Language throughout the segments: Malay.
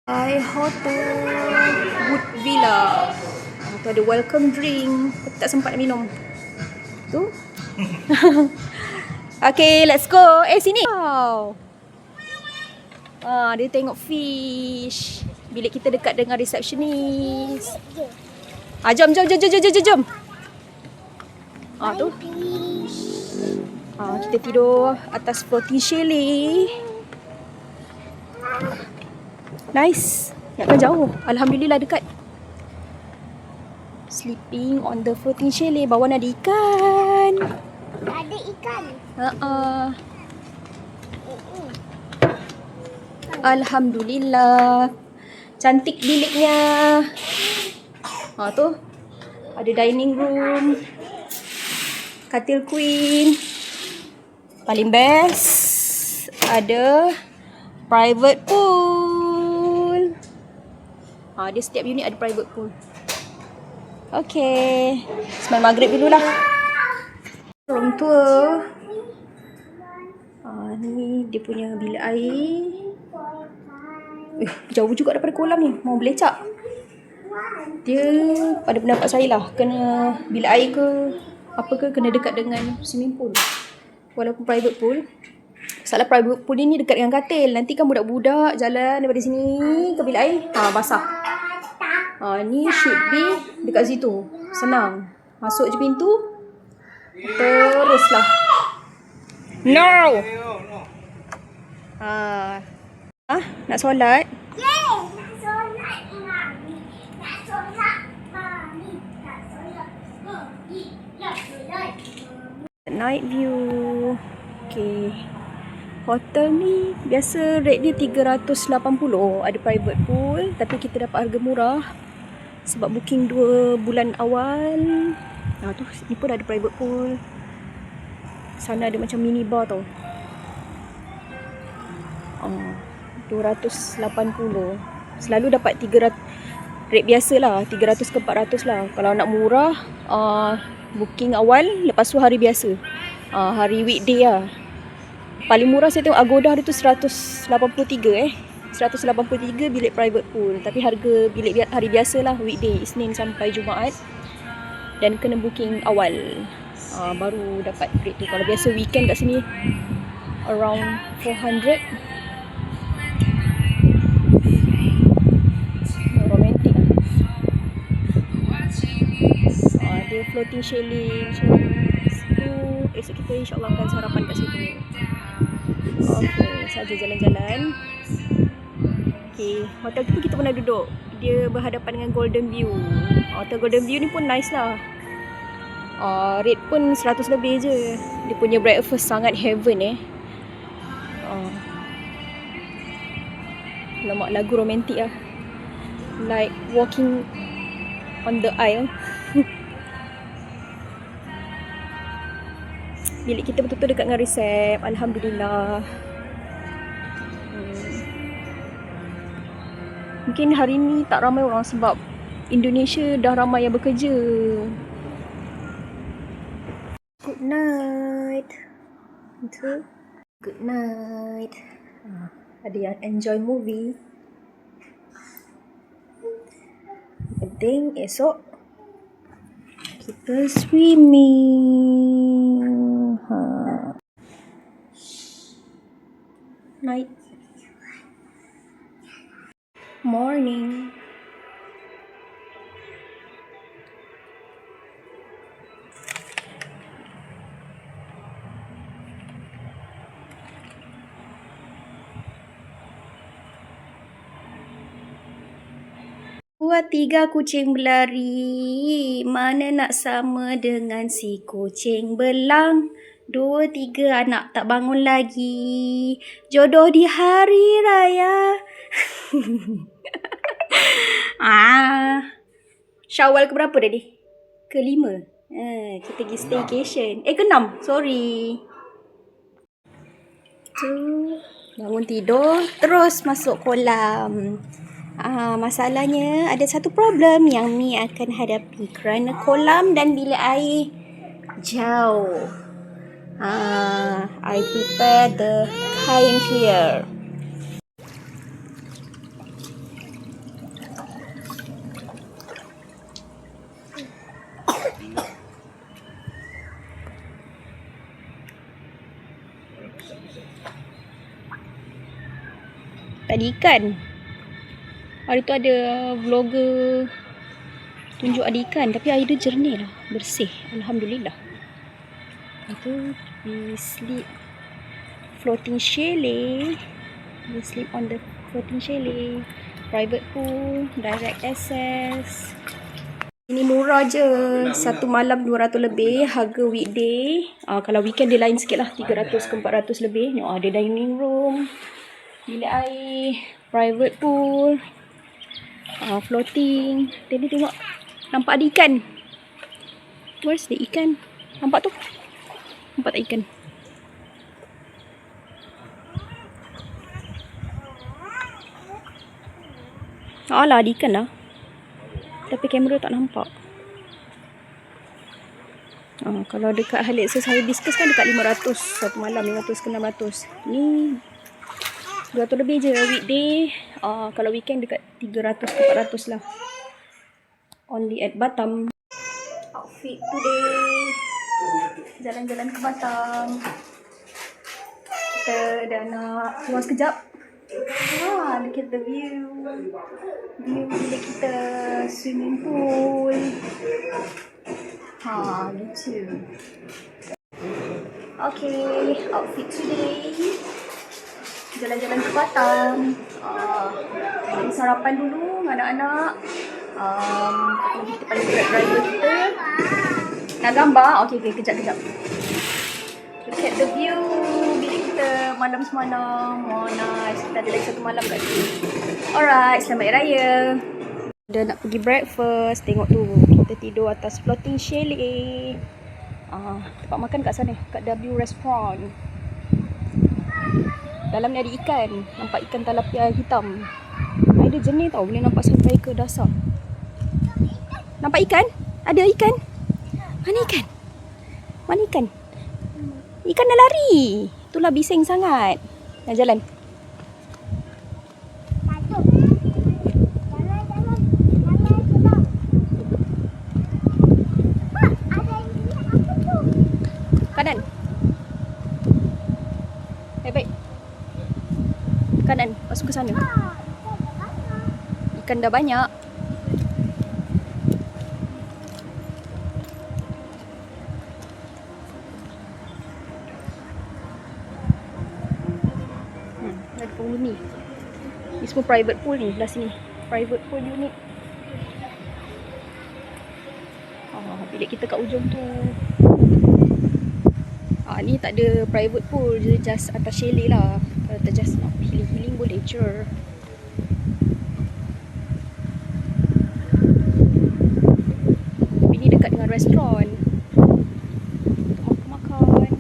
Hotel Wood Villa. Tu ada welcome drink. Aku tak sempat nak minum. Tu. Okay, let's go. Sini. Wow. Dia tengok fish. Bilik kita dekat dengan receptionist. Jom. Tu. Kita tidur atas floating chalet. Nice. Ingatkan jauh. Alhamdulillah dekat. Sleeping on the floating chalet. Bawah ada ikan. Ada ikan. Alhamdulillah. Cantik biliknya. Tu. Ada dining room. Katil queen. Paling best. Ada private pool. Dia setiap unit ada private pool. Okay. Sembang maghrib dululah. Room tour. Ni dia punya bilik air. Jauh juga daripada kolam ni. Mau belecak. Dia pada pendapat saya lah, kena bilik air ke apa ke kena dekat dengan swimming pool. Walaupun private pool. Masalah private pool ni dekat dengan katil. Nanti kan budak-budak jalan daripada sini ke bilik air, basah. Ni should be dekat situ. Senang. Masuk je pintu. Teruslah. No. Nak solat? Yes, nak solat mami. Nak solat mami. Nak solat mami. Nak solat mami. Night view. Okay. Hotel ni biasa rate dia 380. Ada private pool. Tapi kita dapat harga murah. Sebab booking 2 bulan awal. Tu, ni pun ada private pool. Sana ada macam mini bar tau. 280. Selalu dapat 300. Rate biasa lah. 300 ke 400 lah. Kalau nak murah, booking awal. Lepas tu hari biasa. Hari weekday lah. Paling murah saya tengok Agoda dia tu 183 183 bilik private pool. Tapi harga bilik hari biasa lah, weekday, Isnin sampai Jumaat. Dan kena booking awal. Baru dapat rate tu. Kalau biasa weekend kat sini around 400. Romantic lah. Dia floating chalet macam tu. Esok kita insyaAllah akan sarapan kat situ. Okay, saja jalan-jalan. Okay, hotel tu kita pernah duduk. Dia berhadapan dengan Golden View. Hotel Golden View ni pun nice lah. Rate pun 100 lebih je. Dia punya breakfast sangat heaven Lemak lagu romantik lah. Like walking on the aisle. Bilik kita betul-betul dekat dengan resep. Alhamdulillah. Mungkin hari ni tak ramai orang sebab Indonesia dah ramai yang bekerja. Good night. Good night. Ada yang enjoy movie. Penting esok kita swimming. Night. Morning. Dua tiga kucing berlari, mana nak sama dengan si kucing belang. 2, 3 anak tak bangun lagi, jodoh di hari raya. Syawal ke berapa dah ni? Ke-5. Kita pergi staycation. Ke-6. Sorry. Tu, bangun tidur, terus masuk kolam. Masalahnya ada satu problem yang Mi akan hadapi kerana kolam dan bilik air jauh. I prepare the kain here. tak ada ikan. Hari tu ada vlogger tunjuk ada ikan, tapi air dia jernih lah, bersih, alhamdulillah. Itu we sleep floating chalet. We sleep on the floating chalet. Private pool, direct access. Ini murah je, satu malam 200 lebih, harga weekday. Kalau weekend dia lain sikit lah, 300 ke 400 lebih. Ada dining room, bilik air, private pool, floating. Tadi tengok, nampak ada ikan. Where's the ikan? Nampak tu? Nampak tak ikan? Alah, ada ikan lah. Tapi kamera tak nampak. Kalau dekat Haliexis Hibiscus kan dekat 500 satu malam, 500 ke 600. Ni 200 lebih je weekday. Kalau weekend dekat 300 ke 400 lah. Only at Batam. Outfit today. Jalan-jalan ke Batam. Kita dah nak keluar sekejap. Look at the view. View bilik kita, swimming pool. Gitu. Okay, outfit today. Jalan-jalan ke Batam. Bagi sarapan dulu dengan anak-anak. Kita panggil Grab driver kita. Nak gambar? Okay, kejap. Look at the view bilik kita malam semalam. Nice. Kita ada lagi satu malam kat sini. Alright, selamat Hari Raya. Dah nak pergi breakfast. Tengok tu, kita tidur atas floating chalet. Tempat makan kat sana, kat W Restaurant. Dalam ni ada ikan. Nampak ikan tilapia hitam. Air dia jernih tau, boleh nampak sampai ke dasar. Nampak ikan? Ada ikan? Mana ikan? Mana ikan? Ikan dah lari. Itulah bising sangat. Dah jalan. Kanan. Baik. Kanan. Masuk ke sana. Ikan dah banyak. Ada penghuni. Ni semua private pool ni. Belah sini. Private pool unit. Bilik kita kat ujung tu. Ni tak ada private pool, je just atas chalet lah. Kalau kita just nak healing-healing boleh je. Ini dekat dengan restoran. Untuk makan-makan.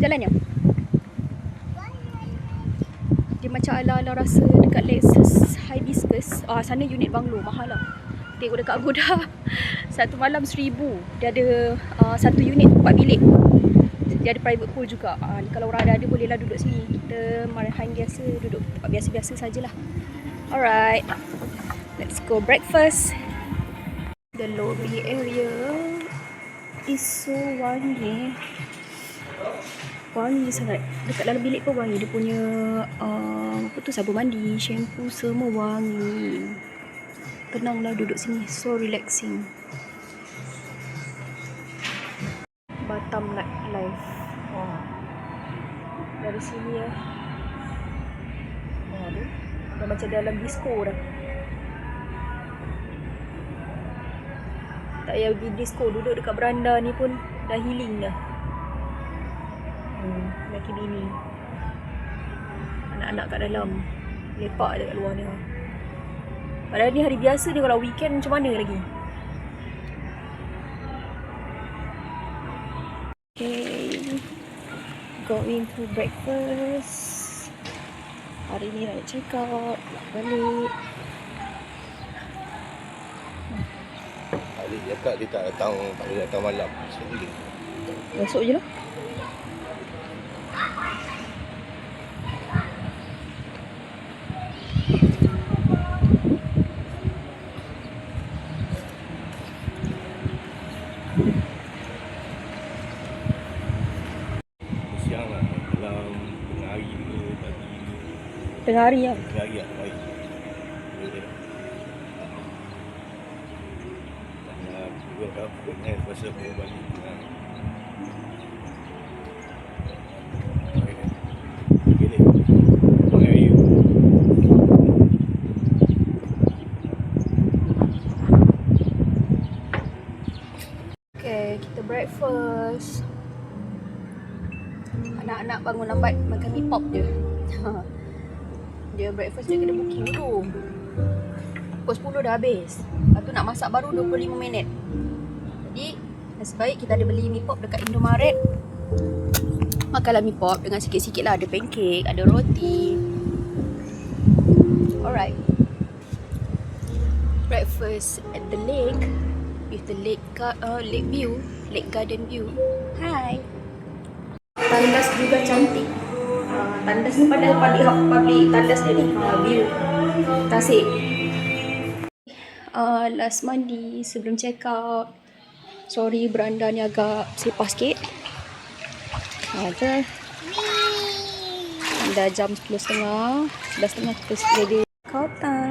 Jalan ya? Dia macam ala-ala rasa dekat Lexus Hibiscus. Sana unit banglo, mahal lah. Tengok dekat Agoda. Satu malam 1,000. Dia ada satu unit 4 bilik. Dia ada private pool juga. Ni kalau orang ada bolehlah duduk sini. Kita marahan biasa, duduk tempat biasa-biasa sajalah. Alright, let's go breakfast. The lobby area is so wangi. Wangi sangat. Dekat dalam bilik pun wangi. Dia punya apa tu, sabun mandi, shampoo, semua wangi. Tenanglah duduk sini, so relaxing. Batam nightlife. Dari sini ya. Dah macam dalam disco dah. Tak payah pergi disco, duduk dekat beranda ni pun dah healing dah. Laki bini, anak-anak kat dalam, lepak dekat luar ni. Padahal ni hari biasa dia, kalau weekend macam mana lagi? Okay, going to breakfast. Hari ni nak check out, balik. Dia cakap dia tak boleh datang malam. Besok je lah. Siang lah, dalam tengah hari ke pagi. Tengah hari lah. Lagi lah, baik. Dua kaput kan, pasal bawa balik. Okay, ni. Mana you? Okay, kita breakfast. Anak-anak bangun lambat makan mi pop je. Dia breakfast dia kena booking dulu. Pukul 10 dah habis. Lepas tu nak masak baru 25 minit. Jadi nasib baik kita ada beli mi pop dekat Indomaret. Makanlah mi pop dengan sikit-sikit lah. Ada pancake, ada roti. Alright. Breakfast at the lake with the lake view, lake garden view. Hi. Tandas juga cantik. Tandas ni pada public tandas dia ni. View Tasik. Last mandi sebelum check out. Sorry beranda ni agak sepah sikit. Dah jam 10.30. 11.30 kita ready. Kau time.